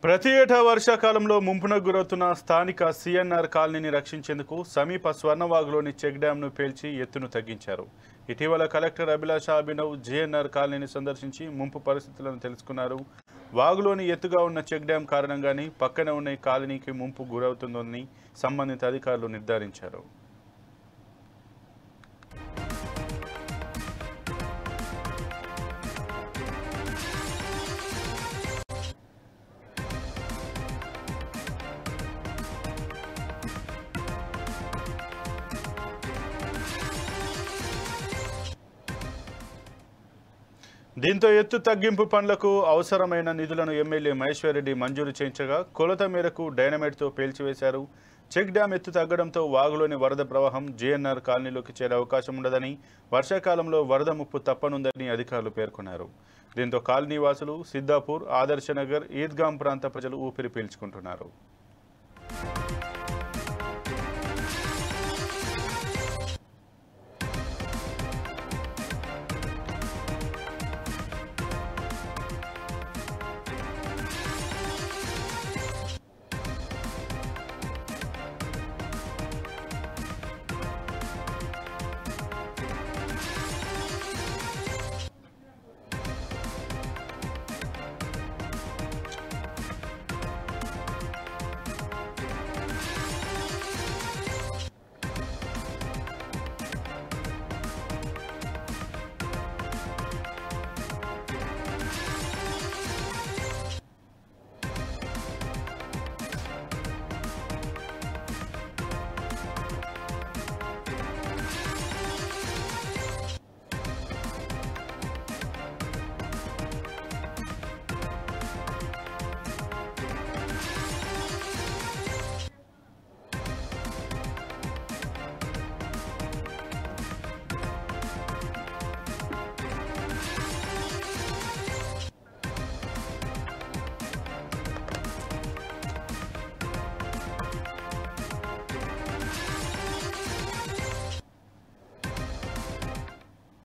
ప్రతి ఏటా వర్షాకాలంలో ముంపునకు గురవుతున్న స్థానిక సిఎన్ఆర్ కాలనీని రక్షించేందుకు సమీప స్వర్ణవాగులోని చెక్ డ్యాంను పేల్చి ఎత్తును తగ్గించారు. ఇటీవల కలెక్టర్ అభిలాష అభినవ్ జిఎన్ఆర్ కాలనీని సందర్శించి ముంపు పరిస్థితులను తెలుసుకున్నారు. వాగులోని ఎత్తుగా ఉన్న చెక్ డ్యాం కారణంగానే పక్కన ఉన్న ఈ కాలనీకి ముంపు గురవుతుందని సంబంధిత అధికారులు నిర్ధారించారు. దీంతో ఎత్తు తగ్గింపు పనులకు అవసరమైన నిధులను ఎమ్మెల్యే మహేశ్వర్ రెడ్డి మంజూరు చేయించగా కొలత మేరకు డైనమైట్తో పేల్చివేశారు. చెక్ డ్యాం ఎత్తు తగ్గడంతో వాగులోని వరద ప్రవాహం జేఎన్ఆర్ కాలనీలోకి చేరే అవకాశం ఉండదని, వర్షాకాలంలో వరద ముప్పు తప్పనుందని అధికారులు పేర్కొన్నారు. దీంతో కాలనీ వాసులు, సిద్దాపూర్, ఆదర్శనగర్, ఈద్గాం ప్రాంత ప్రజలు ఊపిరి పీల్చుకుంటున్నారు.